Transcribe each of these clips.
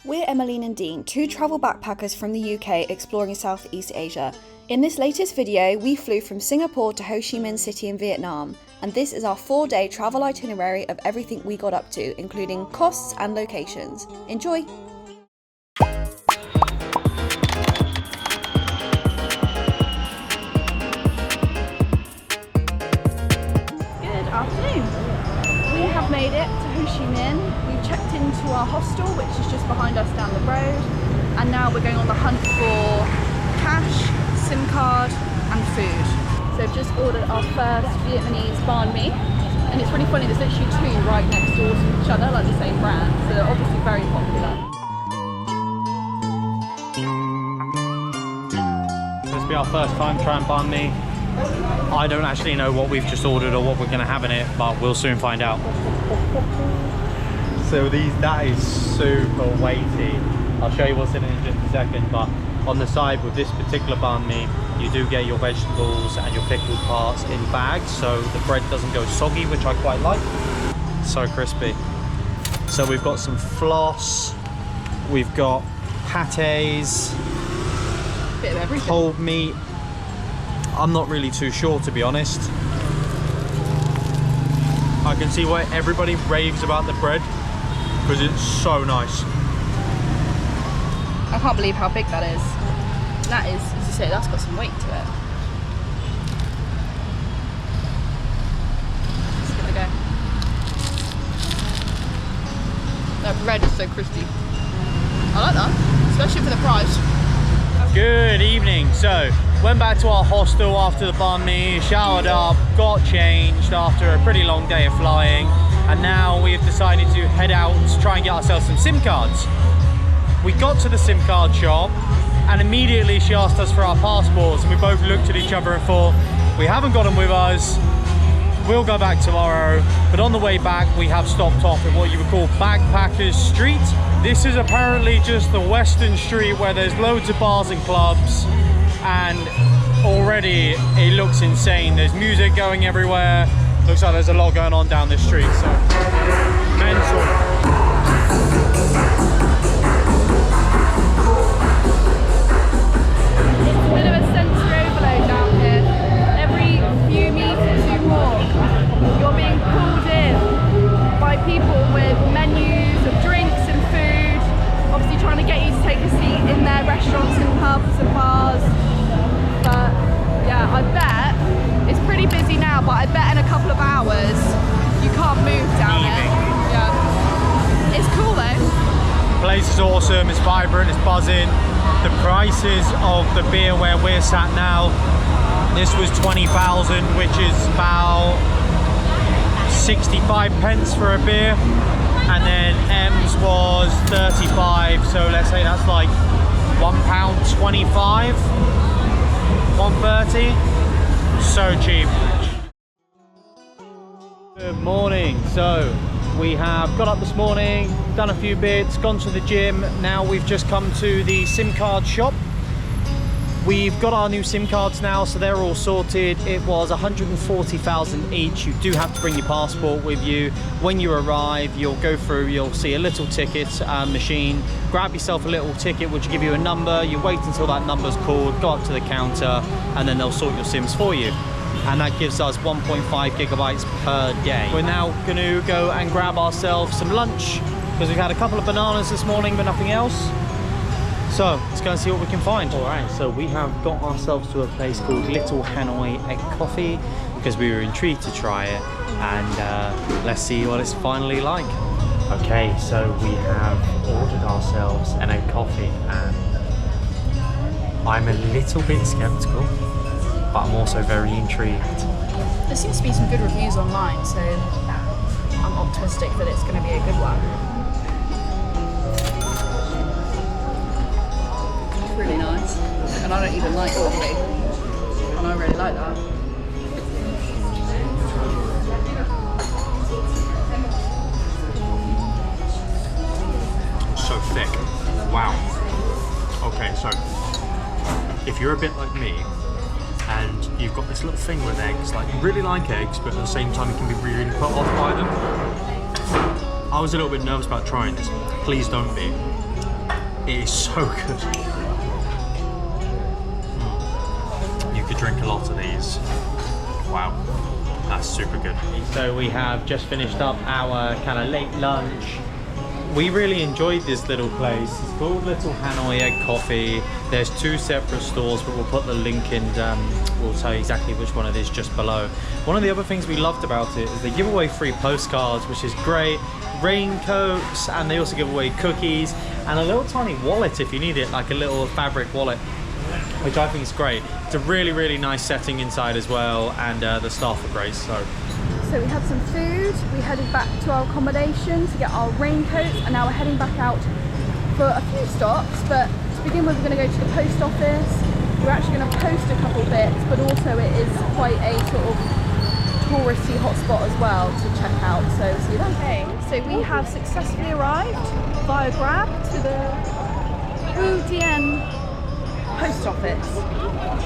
We're Emeline and Dean, two travel backpackers from the UK exploring Southeast Asia. In this latest video, we flew from Singapore to Ho Chi Minh City in Vietnam, and this is our 4-day travel itinerary of everything we got up to, including costs and locations. Enjoy! Good afternoon. We have made it to Ho Chi Minh. We've checked into our hostel, which is just behind us down the road, and now we're going on the hunt for cash, SIM card and food. So I've just ordered our first Vietnamese Banh Mi, and it's really funny, there's literally two right next door to each other, like the same brand, so they're obviously very popular. This will be our first time trying Banh Mi. I don't actually know what we've just ordered or what we're going to have in it, but we'll soon find out. So that is super weighty. I'll show you what's in it in just a second, but on the side with this particular banh mi, you do get your vegetables and your pickled parts in bags, so the bread doesn't go soggy, which I quite like. So crispy. So we've got some floss, we've got pâtés, Bit of everything. Cold meat. I'm not really too sure, to be honest. I can see why everybody raves about the bread, because it's so nice. I can't believe how big that is. That is, as you say, that's got some weight to it. Just gonna go. That bread is so crispy. I like that, especially for the price. Good evening. So, went back to our hostel after the banh mi, showered up, got changed after a pretty long day of flying, and now we have decided to head out to try and get ourselves some SIM cards. We got to the SIM card shop and immediately she asked us for our passports, and we both looked at each other and thought, we haven't got them with us, we'll go back tomorrow. But on the way back we have stopped off at what you would call Backpackers Street. This is apparently just the Western Street where there's loads of bars and clubs, and already it looks insane. There's music going everywhere. Looks like there's a lot going on down this street, so mental. People with menus of drinks and food, obviously trying to get you to take a seat in their restaurants and pubs and bars. But yeah, I bet it's pretty busy now, but I bet in a couple of hours you can't move down it. Yeah, it's cool though. The place is awesome, it's vibrant, it's buzzing. The prices of the beer where we're sat now, this was 20,000, which is about 65 pence for a beer, and then M's was 35, so let's say that's like £1.25, £1.30, so cheap. Good morning. So we have got up this morning, done a few bits, gone to the gym. Now we've just come to the SIM card shop. We've got our new SIM cards now, so they're all sorted. It was 140,000 each. You do have to bring your passport with you. When you arrive, you'll go through, you'll see a little ticket machine. Grab yourself a little ticket, which will give you a number. You wait until that number's called, go up to the counter, and then they'll sort your SIMs for you. And that gives us 1.5 gigabytes per day. We're now gonna go and grab ourselves some lunch, because we've had a couple of bananas this morning, but nothing else. So let's go and see what we can find. All right, so we have got ourselves to a place called Little Hanoi Egg Coffee because we were intrigued to try it, and let's see what it's finally like. Okay, so we have ordered ourselves an egg coffee, and I'm a little bit skeptical, but I'm also very intrigued. There seems to be some good reviews online, so I'm optimistic that it's going to be a good one. Really nice, and I don't even like coffee, and I really like that. So thick. Wow. Okay, so if you're a bit like me and you've got this little thing with eggs, like you really like eggs, but at the same time you can be really put off by them, I was a little bit nervous about trying this. Please don't be. It is so good. You could drink a lot of these. Wow, that's super good. So we have just finished up our kind of late lunch. We really enjoyed this little place. It's called Little Hanoi Egg Coffee. There's 2 separate stores, but we'll put the link in, we'll tell you exactly which one it is just below. One of the other things we loved about it is they give away free postcards, which is great, raincoats, and they also give away cookies, and a little tiny wallet if you need it, like a little fabric wallet, which I think is great. It's a really, really nice setting inside as well, and the staff are great. So we had some food, we headed back to our accommodation to get our raincoats, and now we're heading back out for a few stops. But to begin with, we're going to go to the post office. We're actually going to post a couple bits, but also it is quite a sort of touristy hotspot as well to check out. So see you then. Okay, so we have successfully arrived via Grab to the Buu Dien Post Office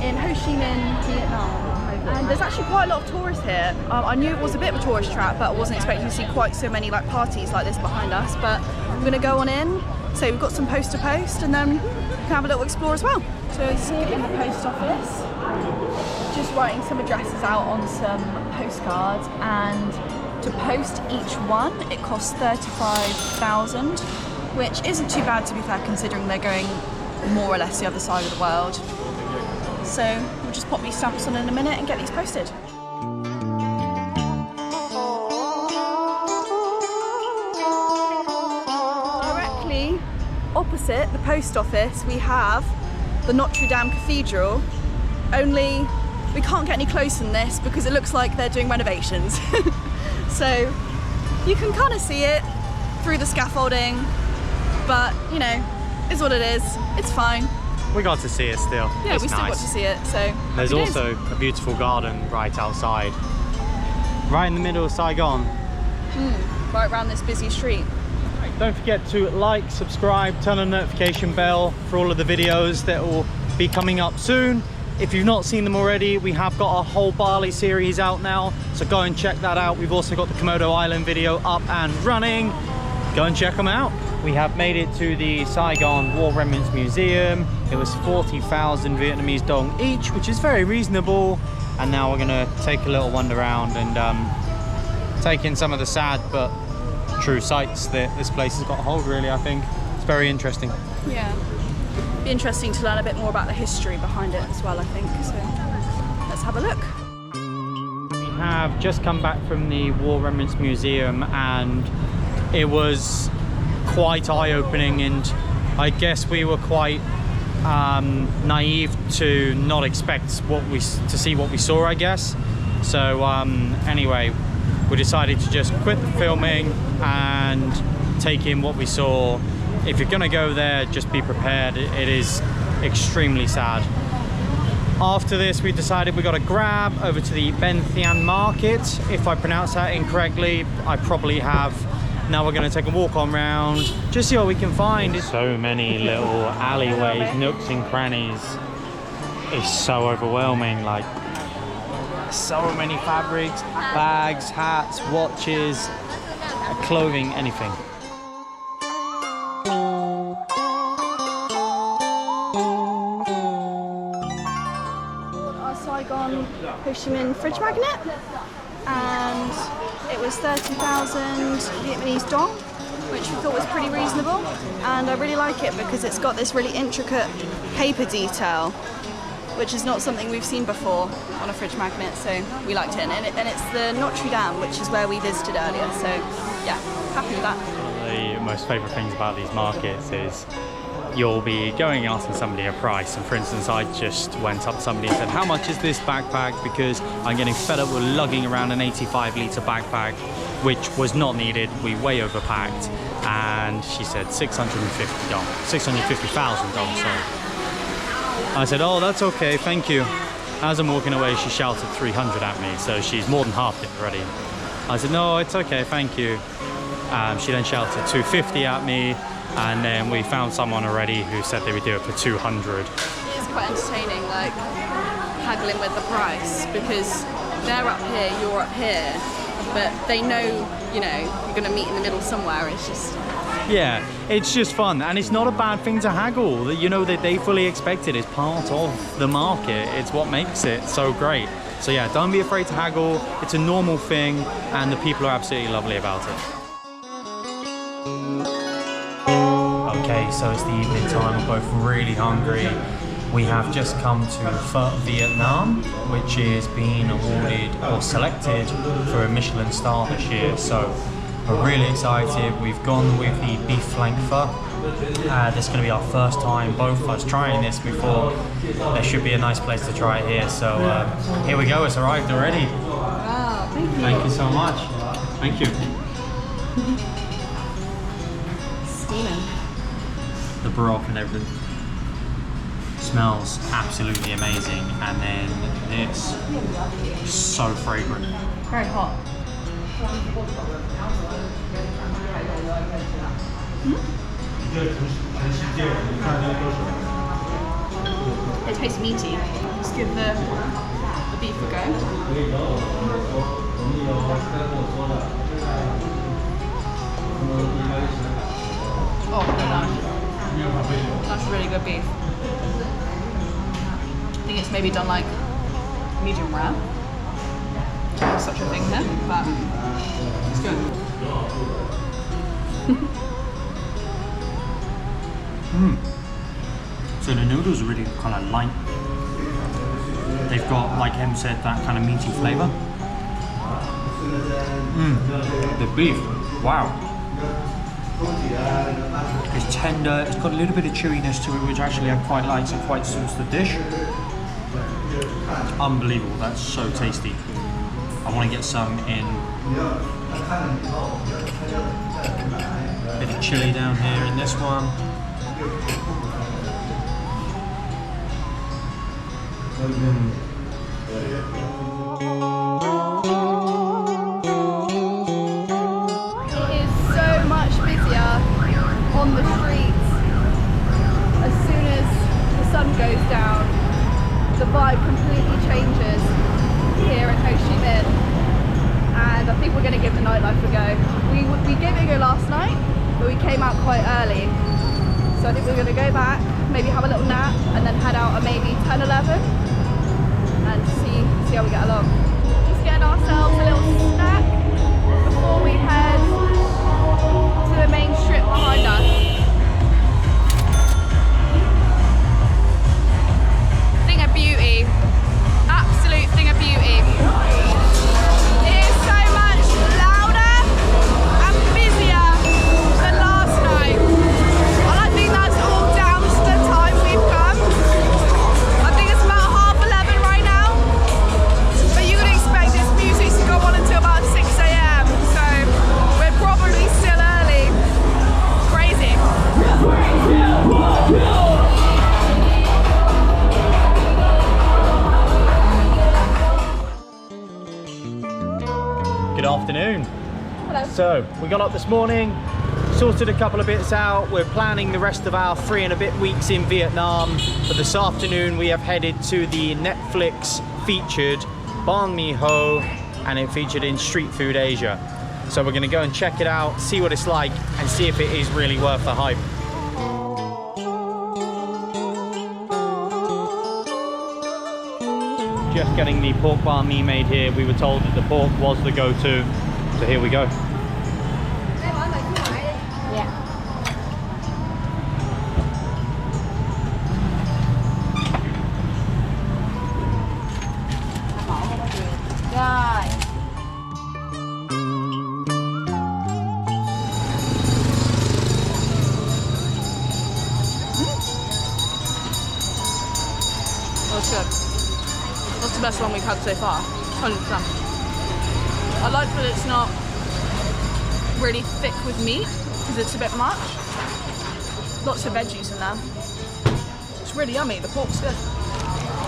in Ho Chi Minh, Vietnam. And there's actually quite a lot of tourists here. I knew it was a bit of a tourist trap, but I wasn't expecting to see quite so many like parties like this behind us. But we're going to go on in. So we've got some post to post, and then we can have a little explore as well. So it's in the post office, just writing some addresses out on some postcards, and to post each one it costs 35,000, which isn't too bad to be fair, considering they're going more or less the other side of the world. So we'll just pop these stamps on in a minute and get these posted. Directly opposite the post office we have the Notre Dame Cathedral, only we can't get any closer than this because it looks like they're doing renovations. So you can kind of see it through the scaffolding, but you know, it's what it is, it's fine. We got to see it still. Yeah, it's we still nice. got to see it, so there's also a beautiful garden right outside, right in the middle of Saigon. Right around this busy street. Don't forget to like, subscribe, turn on the notification bell for all of the videos that will be coming up soon. If you've not seen them already, we have got our whole Bali series out now, so go and check that out. We've also got the Komodo Island video up and running. Go and check them out. We have made it to the Saigon War Remnants Museum. It was 40,000 Vietnamese dong each, which is very reasonable. And now we're gonna take a little wander around and take in some of the sad but true sights that this place has got to hold, really, I think. It's very interesting. Yeah. Be interesting to learn a bit more about the history behind it as well, I think. So let's have a look. We have just come back from the War Remnants Museum, and it was quite eye-opening, and I guess we were quite naive to not expect to see what we saw, I guess. So anyway, we decided to just quit the filming and take in what we saw. If you're gonna go there, just be prepared. It is extremely sad. After this, we decided we got a grab over to the Thanh Market. If I pronounce that incorrectly, I probably have. Now we're going to take a walk on round, just see what we can find. So many little alleyways, nooks and crannies. It's so overwhelming, like so many fabrics, bags, hats, watches, clothing, anything. Our Saigon Ho Chi Minh fridge magnet, and it was 30,000 Vietnamese dong, which we thought was pretty reasonable, and I really like it because it's got this really intricate paper detail, which is not something we've seen before on a fridge magnet, so we liked it. And it's the Notre Dame, which is where we visited earlier, so yeah, happy with that. One of the most favourite things about these markets is you'll be going and asking somebody a price, and for instance I just went up to somebody and said, how much is this backpack, because I'm getting fed up with lugging around an 85-litre backpack, which was not needed, we way overpacked, and she said 650 dong, 650,000 dong, sorry. I said, oh, that's okay, thank you. As I'm walking away, she shouted 300 at me, so she's more than half it already. I said, no, it's okay, thank you. She then shouted 250 at me, and then we found someone already who said they would do it for 200. It's quite entertaining, like haggling with the price, because they're up here, you're up here, but they know, you know, you're going to meet in the middle somewhere. It's just Yeah, it's just fun, and it's not a bad thing to haggle. You know, that they fully expect it. It's part of the market. It's what makes it so great. So yeah, don't be afraid to haggle. It's a normal thing, and the people are absolutely lovely about it. Okay, so it's the evening time. We're both really hungry. We have just come to Pho Vietnam, which is being awarded or selected for a Michelin star this year. So we're really excited. We've gone with the beef flank pho. This is going to be our first time, both of us, trying this before. There should be a nice place to try it here. So here we go. It's arrived already. Wow, thank you. Thank you so much. Thank you. Steaming. The broth and everything smells absolutely amazing, and then it's so fragrant. Very hot. It tastes meaty. Let's give the beef a go. Oh, that's really good beef. I think it's maybe done like medium rare. There's such a thing here, but it's good. So the noodles are really kind of light. They've got, like Em said, that kind of meaty flavour. The beef, wow. It's tender, it's got a little bit of chewiness to it, which actually I quite like, so it quite suits the dish. It's unbelievable, that's so tasty. I want to get some in. Bit of chili down here in this one. On the streets, as soon as the sun goes down, the vibe completely changes here in Ho Chi Minh, and I think we're going to give the nightlife a go. We gave it a go last night, but we came out quite early, so I think we're going to go back, maybe have a little nap, and then head out at maybe 10, 11, and see how we get along. Just getting ourselves a little snack before we head to the main strip behind us. Thing of beauty. Absolute thing of beauty. It is so much louder and busier than last night. And I think that's all down to the time we've come. I think it's about 11:30 right now. But you would expect this music to go on until about 6 AM. So we're probably still early. Crazy. Good afternoon. Hello. So we got up this morning, sorted a couple of bits out. We're planning the rest of our 3 and a bit weeks in Vietnam. But this afternoon we have headed to the Netflix featured Banh Mi Ho, and it featured in Street Food Asia. So we're going to go and check it out, see what it's like, and see if it is really worth the hype. Just getting the pork banh mi made here. We were told that the pork was the go-to, so here we go. Yeah. Rồi. That's good. That's the best one we've had so far, 100%. I like that it's not really thick with meat, because it's a bit much. Lots of veggies in there. It's really yummy, the pork's good.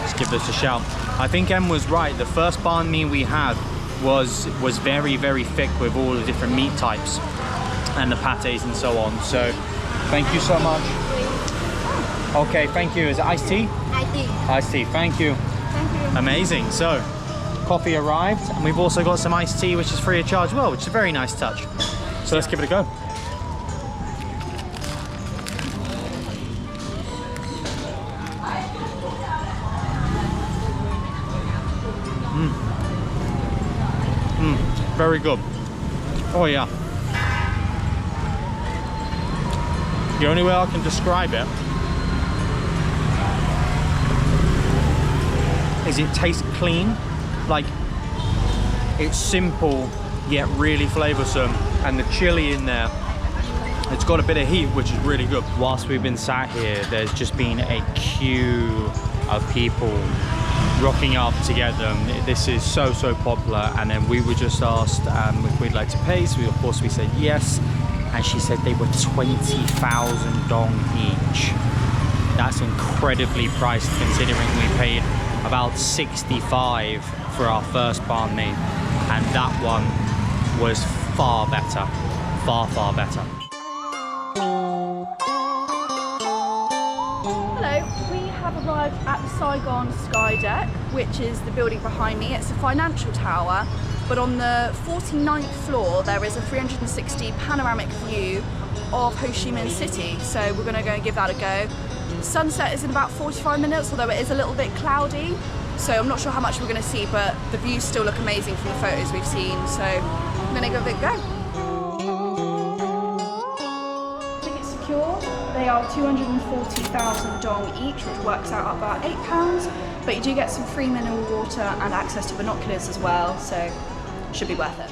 Let's give this a shout. I think Em was right. The first banh mi we had was very, very thick with all the different meat types and the pates and so on. So thank you so much. Okay, thank you. Is it iced tea? Iced tea. Iced tea, thank you. Thank you. Amazing. So coffee arrived, and we've also got some iced tea which is free of charge as well, which is a very nice touch. So let's give it a go. Very good. Oh yeah. The only way I can describe it is it tastes clean. Like, it's simple yet really flavoursome, and the chili in there, it's got a bit of heat, which is really good. Whilst we've been sat here, there's just been a queue of people rocking up to get them. This is so popular. And then we were just asked if we'd like to pay, so of course we said yes, and she said they were 20,000 dong each. That's incredibly priced considering we paid about 65 for our first banh mi, and that one was far better, far better. Hello, we have arrived at the Saigon Sky Deck, which is the building behind me. It's a financial tower, but on the 49th floor there is a 360 panoramic view of Ho Chi Minh City, so we're going to go and give that a go. Sunset is in about 45 minutes, although it is a little bit cloudy, so I'm not sure how much we're going to see, but the views still look amazing from the photos we've seen, so I'm going to give it a go. Tickets secure. They are 240,000 dong each, which works out about £8, but you do get some free mineral water and access to binoculars as well, so it should be worth it.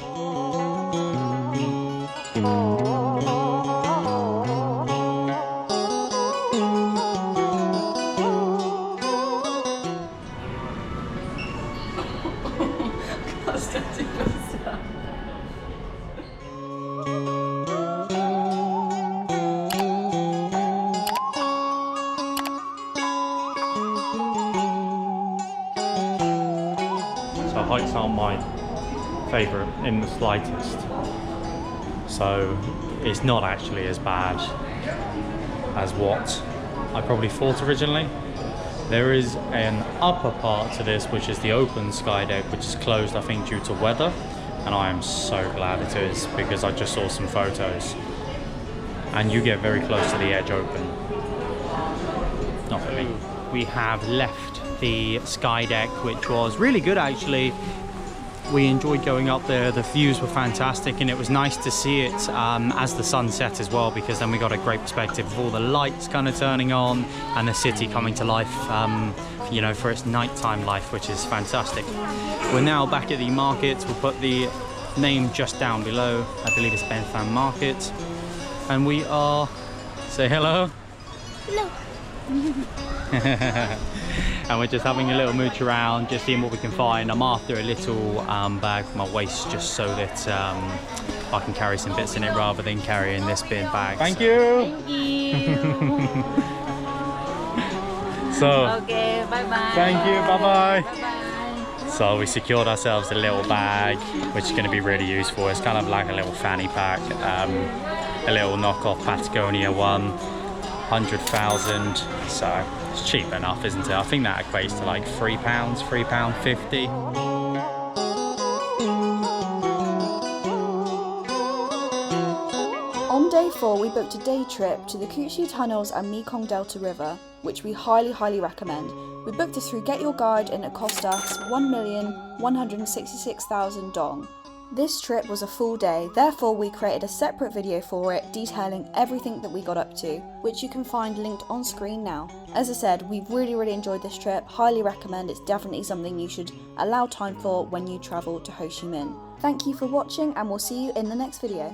So heights aren't my favourite in the slightest. So it's not actually as bad as what I probably thought originally. There is an upper part to this, which is the open sky deck, which is closed, I think, due to weather. And I am so glad it is, because I just saw some photos. And you get very close to the edge open. Not for me. We have left the sky deck, which was really good actually. We enjoyed going up there, the views were fantastic, and it was nice to see it as the sun set as well, because then we got a great perspective of all the lights kind of turning on and the city coming to life, you know, for its nighttime life, which is fantastic. We're now back at the market. We'll put the name just down below. I believe it's Thanh Market. And we are, say hello. Hello. And we're just having a little mooch around, just seeing what we can find. I'm after a little bag for my waist, just so that I can carry some bits in it rather than carrying this big bag. Thank you. Thank you. So, Okay, bye bye. thank you, bye bye. Bye bye. So we secured ourselves a little bag, which is going to be really useful. It's kind of like a little fanny pack, a little knockoff Patagonia one, 100,000. So it's cheap enough, isn't it? I think that equates to like £3, £3.50. On day 4, we booked a day trip to the Kuchi Tunnels and Mekong Delta River, which we highly recommend. We booked this through Get Your Guide and it cost us 1,166,000 dong. This trip was a full day, therefore we created a separate video for it detailing everything that we got up to, which you can find linked on screen now. As I said, we've really enjoyed this trip, highly recommend. It's definitely something you should allow time for when you travel to Ho Chi Minh. Thank you for watching and we'll see you in the next video.